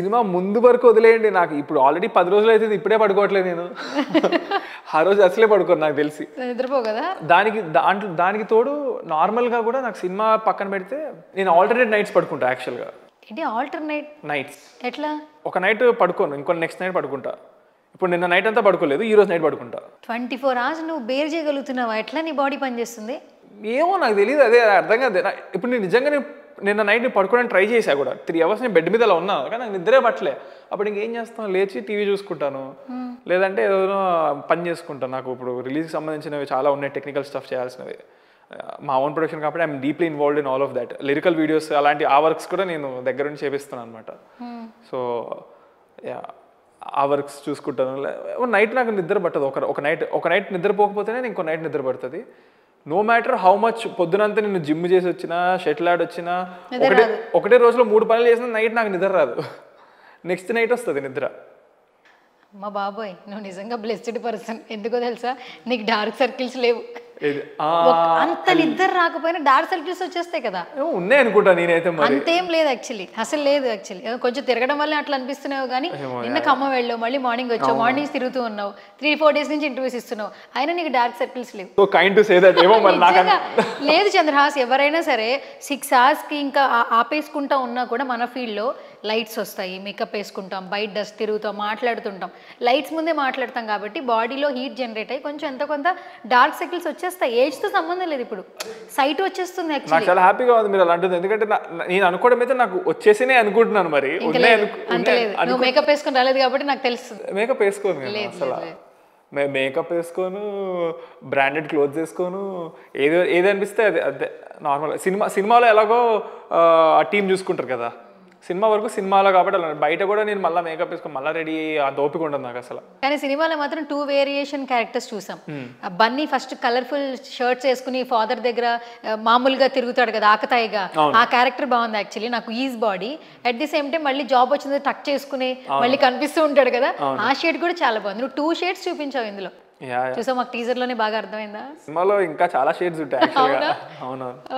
Cinema ముందు వరకు వదిలేయండి. నాకు ఇప్పుడు ఆల్రెడీ 10 రోజులు అయితది. ఇప్పుడే పడుకోవట్లేదు నేను. ఆ రోజు అసలే పడుకోను నాకు తెలిసి. నిద్రపోవు కదా? దానికి తోడు నార్మల్‌గా కూడా నాకు సినిమా పక్కన పెడితే నేను ఆల్టర్‌నేట్ నైట్స్ పడుకుంటా యాక్చువల్‌గా. ఏంటి ఆల్టర్‌నేట్ నైట్స్. ఎట్లా? ఒక నైట్ పడుకోను. ఇంకో నెక్స్ట్ నైట్ పడుకుంటా. ఇప్పుడు నిన్న నైట్ అంతా పడుకోలేదు. ఈ రోజు నైట్ పడుకుంటా. 24 అవర్స్ నువ్వు బేర్ చేయగలుగుతున్నావా? ఎట్లా నీ బాడీ పనిచేస్తుంది? ఏమో నాకు తెలియదు. అదే అర్థం కాదు. ఇప్పుడు నేను నిజంగా నిన్న నైట్ పడుకోవడానికి ట్రై చేశా కూడా. 3 అవర్స్ నేను బెడ్ మీద అలా ఉన్నా. కానీ నాకు నిద్రే పట్టలే. అప్పుడు ఇంకేం చేస్తాను, లేచి టీవీ చూసుకుంటాను, లేదంటే ఏదో పని చేసుకుంటాను. నాకు ఇప్పుడు రిలీజ్కి సంబంధించినవి చాలా ఉన్నాయి, టెక్నికల్ స్టఫ్ చేయాల్సినవి. మా ఓన్ ప్రొడక్షన్ కాబట్టి I'm deeply involved in all of that. Lyrical videos అలాంటి ఆ వర్క్స్ కూడా నేను దగ్గర నుంచి చేపిస్తాను అనమాట. సో ఆ వర్క్స్ చూసుకుంటాను. నైట్ నాకు నిద్ర పట్టదు. ఒక నైట్ నిద్రపోకపోతేనే ఇంకో నైట్ నిద్ర పడుతుంది. నో మ్యాటర్ హౌ మచ్ పొద్దునంతా నేను జిమ్ చేసి వచ్చినా, షటిల్ ఆడి వచ్చినా, ఒకటే రోజులో 3 పనులు చేసినా నైట్ నాకు నిద్ర రాదు. నెక్స్ట్ నైట్ వస్తుంది నిద్ర. మా బాబోయ్, నువ్వు నిజంగా బ్లెస్డ్ పర్సన్. ఎందుకో తెలుసా, నీకు డార్క్ సర్కిల్స్ లేవు. అంత నిద్ర రాకపోయినా డార్క్ సర్కిల్స్ వచ్చేస్తాయి కదా. ఉన్నాయి అనుకుంటా నేనైతే. అంతేం లేదు యాక్చువల్లీ, అసలు లేదు యాక్చువల్లీ. కొంచెం తిరగడం వల్ల అట్లా అనిపిస్తున్నావు కానీ నిన్న ఖమ్మం వెళ్ళావు, మళ్ళీ మార్నింగ్ వచ్చావు, మార్నింగ్ తిరుగుతూ ఉన్నావు, 3-4 డేస్ నుంచి ఇంటర్వ్యూస్ ఇస్తున్నావు, అయినా నీకు డార్క్ సర్కిల్స్ లేవు. లేదు చంద్రహాస్, ఎవరైనా సరే 6 అవర్స్కి ఇంకా ఆపేసుకుంటా ఉన్నా కూడా మన ఫీల్డ్లో లైట్స్ వస్తాయి, మేకప్ వేసుకుంటాం, బయట డస్ట్ తిరుగుతాం, మాట్లాడుతుంటాం, లైట్స్ ముందే మాట్లాడతాం కాబట్టి బాడీలో హీట్ జనరేట్ అయ్యి కొంచెం ఎంతో కొంత డార్క్ సర్కిల్స్ వచ్చేస్తాయి. ఏజ్తో సంబంధం లేదు. ఇప్పుడు సైట్ వచ్చేస్తుంది యాక్చువల్లీ. నాకు చాలా హ్యాపీగా ఉంది మీరు అలా అంటుంది. ఎందుకంటే నేను అనుకోవడం అయితే నాకు వచ్చేసినే అనుకుంటున్నాను. మరి నువ్వు మేకప్ వేసుకొని రాలేదు కాబట్టి నాకు తెలుస్తుంది. మేకప్ వేసుకోను అసలు. మేకప్ వేసుకోను, బ్రాండెడ్ క్లోత్స్ వేసుకోను, ఏది అనిపిస్తే అదే నార్మల్. సినిమాలో ఎలాగో ఆ టీం చూసుకుంటారు కదా, సినిమా వరకు సినిమాలో కాబట్టి అలా. బయట కూడా నేను మళ్ళీ మేకప్ వేసుకొని మళ్ళీ రెడీ ఆ దోపిక ఉండదు నాకు అసలు. కానీ సినిమాలో మాత్రం 2 వేరియేషన్ క్యారెక్టర్స్ చూసాం. బన్నీ ఫస్ట్ కలర్ఫుల్ షర్ట్స్ వేసుకుని ఫాదర్ దగ్గర మామూలుగా తిరుగుతాడు కదా ఆకతాయిగా, ఆ క్యారెక్టర్ బాగుంది యాక్చువల్లీ. నాకు is body at the same time మళ్ళీ జాబ్ వచ్చింది టక్ చేసుకుని మళ్ళీ కనిపిస్తూ ఉంటాడు కదా, ఆ షేడ్ కూడా చాలా బాగుంది. నువ్వు 2 షేడ్స్ చూపించావు ఇందులో. చూసా, మాకు టీజర్ లోనే బాగా అర్థమైందా? సినిమాలో ఇంకా చాలా షేడ్స్ ఉంటాయి.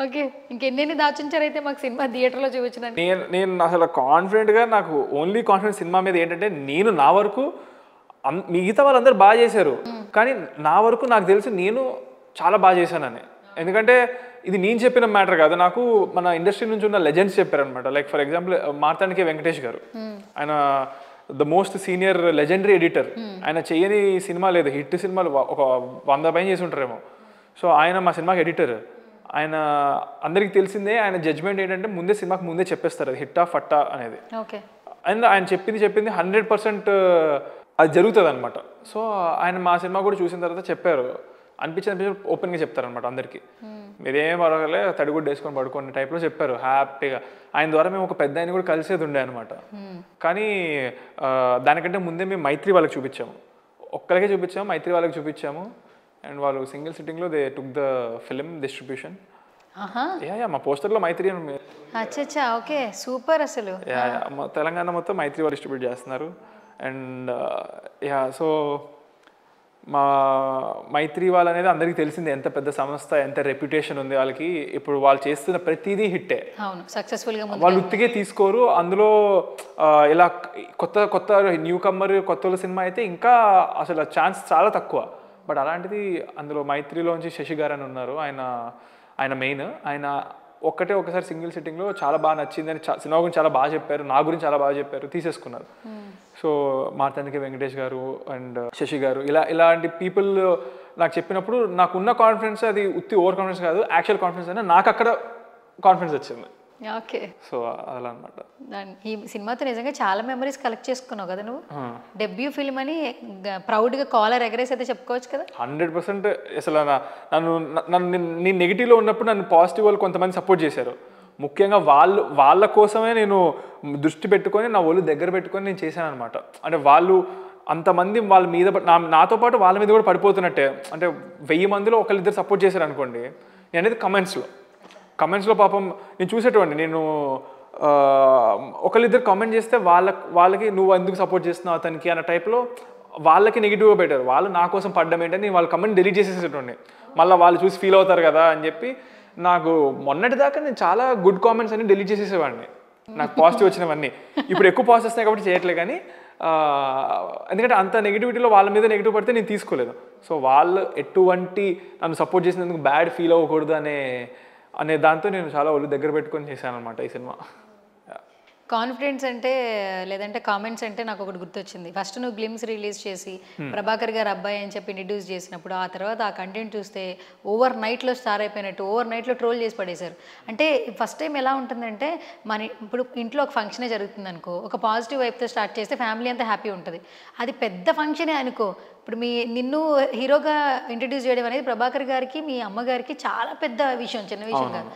ఓకే, ఇంకెన్ని దాచుంచారు అయితే మాకు సినిమా థియేటర్ లో చూపించడానికి? నేను అసలు కాన్ఫిడెంట్ గా, నాకు ఓన్లీ కాన్ఫిడెన్స్ సినిమా మీద ఏంటంటే, నేను నా వరకు మిగతా వాళ్ళందరూ బాగా చేశారు, కానీ నా వరకు నాకు తెలుసు నేను చాలా బాగా చేశానని. ఎందుకంటే ఇది నేను చెప్పిన మ్యాటర్ కాదు, నాకు మన ఇండస్ట్రీ నుంచి ఉన్న లెజెండ్స్ చెప్పారనమాట. Like for example Marthand Venkatesh గారు, ఆయన the most senior legendary editor. ఆయన చేయని సినిమా లేదు, హిట్ సినిమాలు ఒక 100 పైన చేసి ఉంటారేమో. సో ఆయన మా సినిమాకి ఎడిటర్. ఆయన అందరికి తెలిసిందే, ఆయన జడ్జ్మెంట్ ఏంటంటే ముందే సినిమాకి ముందే చెప్పేస్తారు అది హిట్టా ఫట్టా అనేది. అండ్ ఆయన చెప్పింది 100% అది జరుగుతుంది అనమాట. సో ఆయన మా సినిమా కూడా చూసిన తర్వాత చెప్పారు, అనిపించి ఓపెన్గా చెప్తారనమాట అందరికీ. మీరేం పడగలే, తడిగుడ్డ వేసుకొని పడుకునే టైప్లో చెప్పారు హ్యాపీగా. ఆయన ద్వారా మేము ఒక పెద్ద ఆయన కూడా కలిసేది ఉండే అనమాట. కానీ దానికంటే ముందే మేము మైత్రి వాళ్ళకి చూపించాము, ఒక్కరికే చూపించాము, మైత్రి వాళ్ళకి చూపించాము. అండ్ వాళ్ళు సింగిల్ సిట్టింగ్లో they took the film distribution. మా పోస్టర్లో మైత్రి అని. Okay, super. అసలు తెలంగాణ మొత్తం మైత్రి వాళ్ళు డిస్ట్రిబ్యూట్ చేస్తున్నారు. అండ్ సో మా మైత్రి వాళ్ళు అనేది అందరికీ తెలిసిందే, ఎంత పెద్ద సంస్థ, ఎంత రెప్యుటేషన్ ఉంది వాళ్ళకి. ఇప్పుడు వాళ్ళు చేస్తున్న ప్రతిదీ హిట్టే, వాళ్ళు ఉత్తిగే తీసుకోరు. అందులో ఇలా కొత్త న్యూ కమ్మర్ కొత్త సినిమా అయితే ఇంకా అసలు ఛాన్స్ చాలా తక్కువ. బట్ అలాంటిది అందులో మైత్రిలోంచి శశి గారు అని ఉన్నారు, ఆయన మెయిన్. ఆయన ఒకసారి సింగిల్ సిట్టింగ్లో చాలా బాగా నచ్చిందని సినిమా గురించి చాలా బాగా చెప్పారు, నా గురించి చాలా బాగా చెప్పారు, తీసేసుకున్నారు. సో మార్తాండ్ వెంకటేష్ గారు అండ్ శశి గారు ఇలాంటి పీపుల్ నాకు చెప్పినప్పుడు నాకున్న కాన్ఫిడెన్స్ అది ఉత్తి ఓవర్ కాన్ఫిడెన్స్ కాదు, యాక్చువల్ కాన్ఫిడెన్స్ అయినా నాకు అక్కడ కాన్ఫిడెన్స్ వచ్చింది. ఓకే, సో అలా అనమాట. ఈ సినిమాతో నిజంగా చాలా మెమరీస్ కలెక్ట్ చేసుకున్నావు కదా నువ్వు. డెబ్యూ ఫిల్మ్ అని ప్రౌడ్గా కాలర్ ఎగరేసి అయితే చెప్పుకోవచ్చు కదా. 100%. అసలు నీ నెగిటివ్లో ఉన్నప్పుడు నన్ను పాజిటివ్ వాళ్ళు కొంతమంది సపోర్ట్ చేశారు. ముఖ్యంగా వాళ్ళ కోసమే నేను దృష్టి పెట్టుకొని నా ఒళ్ళు దగ్గర పెట్టుకొని నేను చేశాను అనమాట. అంటే వాళ్ళు అంతమంది వాళ్ళ మీద నాతో పాటు వాళ్ళ మీద కూడా పడిపోతున్నట్టే. అంటే 1000 మందిలో 1-2 సపోర్ట్ చేశారు అనుకోండి. నేను అనేది కమెంట్స్లో పాపం నేను చూసేటోండి. నేను 1-2 కామెంట్ చేస్తే వాళ్ళకి నువ్వు ఎందుకు సపోర్ట్ చేస్తున్నావు అతనికి అన్న టైప్లో వాళ్ళకి నెగిటివ్గా పెట్టారు. వాళ్ళు నా కోసం పడ్డం ఏంటని వాళ్ళ కమెంట్ డిలీట్ చేసేసేటోండి. మళ్ళీ వాళ్ళు చూసి ఫీల్ అవుతారు కదా అని చెప్పి నాకు మొన్నటిదాకా నేను చాలా గుడ్ కామెంట్స్ అన్ని డిలీట్ చేసేసేవాడిని. నాకు పాజిటివ్ వచ్చినవన్నీ. ఇప్పుడు ఎక్కువ పాజిటివ్ వస్తున్నాయి కాబట్టి చేయట్లేదు, కానీ ఎందుకంటే అంత నెగిటివిటీలో వాళ్ళ మీద నెగిటివ్ పడితే నేను తీసుకోలేదు. సో వాళ్ళు ఎటువంటి నన్ను సపోర్ట్ చేసినందుకు బ్యాడ్ ఫీల్ అవ్వకూడదు అనే దాంతో నేను చాలా ఒళ్ళు దగ్గర పెట్టుకొని చేశాను అనమాట ఈ సినిమా. కాన్ఫిడెన్స్ అంటే లేదంటే కామెంట్స్ అంటే నాకు ఒకటి గుర్తొచ్చింది. ఫస్ట్ నువ్వు గ్లిమ్స్ రిలీజ్ చేసి ప్రభాకర్ గారు అబ్బాయి అని చెప్పి ఇంట్రడ్యూస్ చేసినప్పుడు ఆ తర్వాత ఆ కంటెంట్ చూస్తే ఓవర్ నైట్లో స్టార్ అయిపోయినట్టు ఓవర్ నైట్లో ట్రోల్ చేసి పడేశారు. అంటే ఫస్ట్ టైం ఎలా ఉంటుందంటే ఇప్పుడు ఇంట్లో ఒక ఫంక్షనే జరుగుతుంది అనుకో, ఒక పాజిటివ్ వైపుతో స్టార్ట్ చేస్తే ఫ్యామిలీ అంతా హ్యాపీ ఉంటుంది. అది పెద్ద ఫంక్షనే అనుకో, ఇప్పుడు నిన్ను హీరోగా ఇంట్రడ్యూస్ చేయడం అనేది ప్రభాకర్ గారికి మీ అమ్మగారికి చాలా పెద్ద విషయం, చిన్న విషయం కాదు.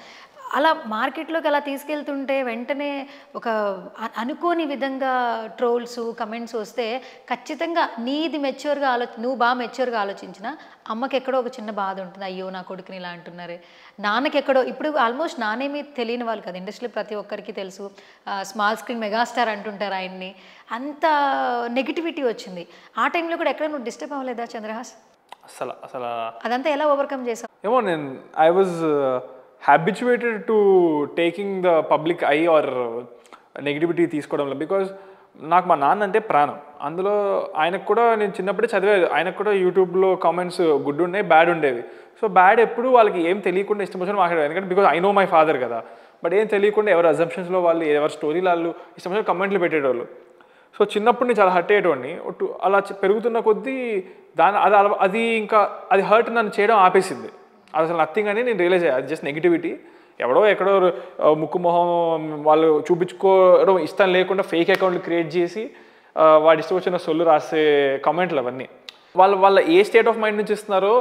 అలా మార్కెట్లోకి అలా తీసుకెళ్తుంటే వెంటనే ఒక అనుకోని విధంగా ట్రోల్స్ కమెంట్స్ వస్తే ఖచ్చితంగా నీది మెచ్యూర్గా నువ్వు బాగా మెచ్యూర్గా ఆలోచించిన అమ్మకి ఎక్కడో ఒక చిన్న బాధ ఉంటుంది, అయ్యో నా కొడుకుని ఇలా అంటున్నారే. నాన్నకి ఎక్కడో ఇప్పుడు ఆల్మోస్ట్ నానేమి తెలియని వాళ్ళు కదా, ఇండస్ట్రీలో ప్రతి ఒక్కరికి తెలుసు, స్మాల్ స్క్రీన్ మెగాస్టార్ అంటుంటారు ఆయన్ని. అంత నెగిటివిటీ వచ్చింది. ఆ టైంలో కూడా ఎక్కడ నువ్వు డిస్టర్బ్ అవ్వలేదా చంద్రహాస్? అసలు అదంతా ఎలా ఓవర్కమ్ చేసావు? ఏమో నేను I was habituated to taking the public eye or negativity తీసుకోవడంలో. బికాజ్ నాకు మా నాన్న అంటే ప్రాణం. అందులో ఆయనకు కూడా నేను చిన్నప్పుడే చదివేది, ఆయనకు కూడా యూట్యూబ్లో కామెంట్స్ గుడ్ ఉండేవి బ్యాడ్ ఉండేవి. సో బ్యాడ్ ఎప్పుడు వాళ్ళకి ఏం తెలియకుండా ఇష్టం వచ్చిన మాట్లాడారు, ఎందుకంటే because I know my father కదా. బట్ ఏం తెలియకుండా ఎవరి అజంప్షన్స్లో వాళ్ళు ఎవరి స్టోరీలు వాళ్ళు ఇష్టం వచ్చిన కమెంట్లు పెట్టేటోళ్ళు. సో చిన్నప్పుడు నేను చాలా హర్ట్ అయ్యేటోడిని. అలా పెరుగుతున్న కొద్దీ అది ఇంకా అది హర్ట్ నన్ను చేయడం ఆపేసింది. అది అసలు నథింగ్ అని నేను రియలైజ్ అయ్యా. అది జస్ట్ నెగిటివిటీ. ఎక్కడో ముక్కు మొహం వాళ్ళు చూపించుకోవడం ఇష్టం లేకుండా ఫేక్ అకౌంట్లు క్రియేట్ చేసి వాడి ఇష్టం వచ్చిన సొల్లు రాసే కమెంట్లు అవన్నీ. వాళ్ళ ఏ స్టేట్ ఆఫ్ మైండ్ నుంచి ఇస్తున్నారో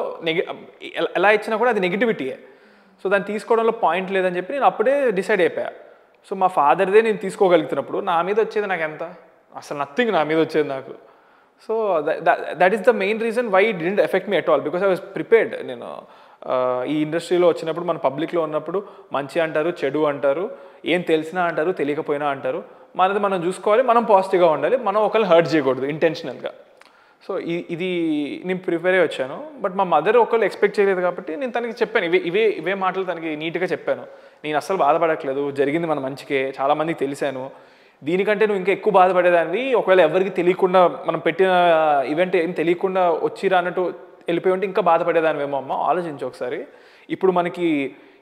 ఎలా ఇచ్చినా కూడా అది నెగిటివిటీయే. సో దాన్ని తీసుకోవడంలో పాయింట్ లేదని చెప్పి నేను అప్పుడే డిసైడ్ అయిపోయా. సో మా ఫాదర్దే నేను తీసుకోగలుగుతున్నప్పుడు నా మీద వచ్చేది నాకు ఎంత, అసలు నథింగ్ నా మీద వచ్చేది నాకు. So that is the main reason why it didn't effect me at all, because I was prepared. నేను ఈ ఇండస్ట్రీలో వచ్చినప్పుడు మన పబ్లిక్లో ఉన్నప్పుడు మంచి అంటారు, చెడు అంటారు, ఏం తెలిసినా అంటారు, తెలియకపోయినా అంటారు. మనది మనం చూసుకోవాలి, మనం పాజిటివ్గా ఉండాలి, మనం ఒకరిని హర్ట్ చేయకూడదు ఇంటెన్షనల్గా. సో ఇది నేను ప్రిపేర్ అయ్యి వచ్చాను. బట్ మా మదర్ ఒకళ్ళు ఎక్స్పెక్ట్ చేయలేదు కాబట్టి నేను తనకి చెప్పాను, ఇవే మాటలు తనకి నీట్గా చెప్పాను. నేను అస్సలు బాధపడట్లేదు, జరిగింది మన మంచికే, చాలామందికి తెలిసాను, దీనికంటే నువ్వు ఇంకా ఎక్కువ బాధపడేదాన్ని ఒకవేళ ఎవరికి తెలియకుండా మనం పెట్టిన ఈవెంట్ ఏం తెలియకుండా వచ్చిరా అన్నట్టు వెళ్ళిపోయి ఉంటే ఇంకా బాధపడేదానివేమో అమ్మ, ఆలోచించు ఒకసారి.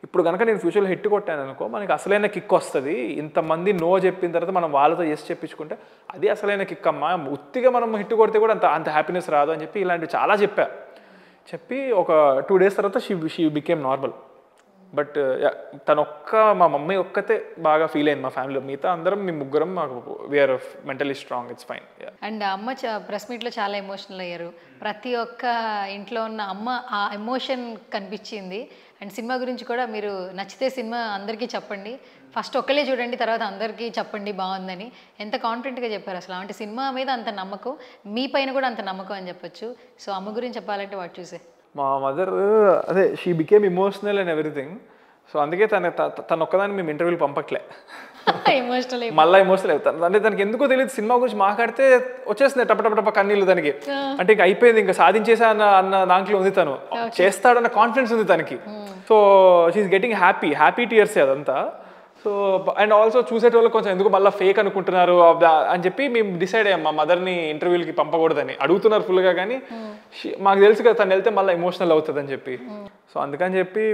ఇప్పుడు కనుక నేను ఫ్యూచర్లో హిట్ కొట్టాను అనుకో, మనకి అసలైన కిక్ వస్తుంది. ఇంతమంది నో చెప్పిన తర్వాత మనం వాళ్ళతో ఎస్ చెప్పించుకుంటే అది అసలైన కిక్ అమ్మ. ఉత్తిగా మనం హిట్ కొడితే కూడా అంత హ్యాపీనెస్ రాదు అని చెప్పి ఇలాంటివి చాలా చెప్పి ఒక 2 days తర్వాత షీ బికేమ్ నార్మల్. బట్ మా మమ్మీ ఒక్కతే బాగా ఫీల్ అయింది మా ఫ్యామిలీలో. మిగతా అందరం మేము ముగ్గురం we're mentally strong, it's fine. And అమ్మ ప్రెస్ మీట్లో చాలా ఎమోషనల్ అయ్యారు. ప్రతి ఒక్క ఇంట్లో ఉన్న అమ్మ ఆ ఎమోషన్ కనిపించింది. అండ్ సినిమా గురించి కూడా మీరు నచ్చితే సినిమా అందరికీ చెప్పండి, ఫస్ట్ ఒక్కలే చూడండి, తర్వాత అందరికీ చెప్పండి బాగుందని. ఎంత కాన్ఫిడెంట్గా చెప్పారు అసలు. అలాంటి సినిమా మీద అంత నమ్మకం, మీ పైన కూడా అంత నమ్మకం అని చెప్పొచ్చు. సో అమ్మ గురించి చెప్పాలంటే వాటి చూసే మా మదర్ అదే she became emotional and everything. So అందుకే తను ఒక్కదాన్ని మేము ఇంటర్వ్యూలు పంపట్లే, మళ్ళీ ఎమోషనల్ అవుతాను. అంటే తనకి ఎందుకో తెలియదు, సినిమా గురించి మాట్లాడితే వచ్చేస్తుంది టపటపటప కన్నీళ్ళు తనకి. అంటే ఇంకా అయిపోయింది, ఇంకా సాధించేసా అన్న దాంట్లో ఉంది, తను చేస్తాడన్న కాన్ఫిడెన్స్ ఉంది తనకి. So she's getting happy tears అదంతా. సో అండ్ ఆల్సో చూసేటోళ్ళు కొంచెం ఎందుకు మళ్ళీ ఫేక్ అనుకుంటున్నారు అని చెప్పి మేము డిసైడ్ అయ్యాం మా మదర్ని ఇంటర్వ్యూలకి పంపకూడదని. అడుగుతున్నారు ఫుల్గా, కానీ మాకు తెలుసు కదా తను వెళ్తే మళ్ళీ ఎమోషనల్ అవుతుంది అని చెప్పి. సో అందుకని చెప్పి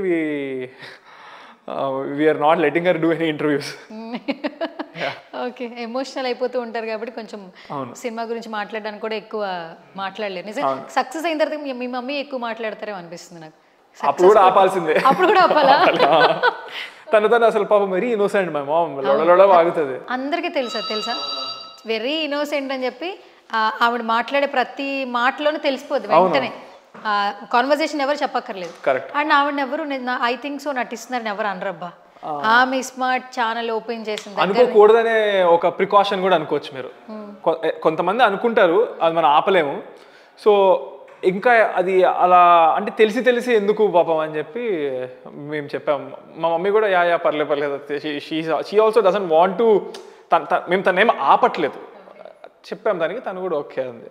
we're not letting her do any interviews. Okay, emotional అయిపోతూ ఉంటారు కాబట్టి కొంచెం సినిమా గురించి మాట్లాడడానికి కూడా ఎక్కువ మాట్లాడలేరు. నిజం సక్సెస్ అయిన తర్వాత మీ మమ్మీ ఎక్కువ మాట్లాడతారేమో అనిపిస్తుంది నాకు. అప్పుడు కూడా ఆపాల్సిందే, అప్పుడు కూడా ఆపాలా? తను అసలు పాపం వెరీ ఇన్నోసెంట్, మై మామ్ లొడలొడ వాగుతుంది. అందరికీ తెలుసా వెరీ ఇన్నోసెంట్ అని చెప్పి ఆవిడ మాట్లాడే ప్రతి మాటలోనూ తెలిసిపోద్ది వెంటనే. కాన్వర్సేషన్ ఎవరు చెప్పక్కర్లేదు. అండ్ ఆవిడ ఎవరు ఐ థింక్ సో నటిస్తున్నారని ఎవరు అనరబ్బా. ఆమె స్మార్ట్ ఛానల్ ఓపెన్ చేసింది అనుకోకూడదనే ఒక ప్రికాషన్ కూడా అనుకోవచ్చు మీరు. కొంతమంది అనుకుంటారు, అది మనం ఆపలేము. సో ఇంకా అది అలా అంటే తెలిసి ఎందుకు పాపం అని చెప్పి మేము చెప్పాము. మా మమ్మీ కూడా యా పర్లేదు she also doesn't want to, మేము తనేం ఆపట్లేదు చెప్పాం దానికి, తను కూడా ఓకే అంది.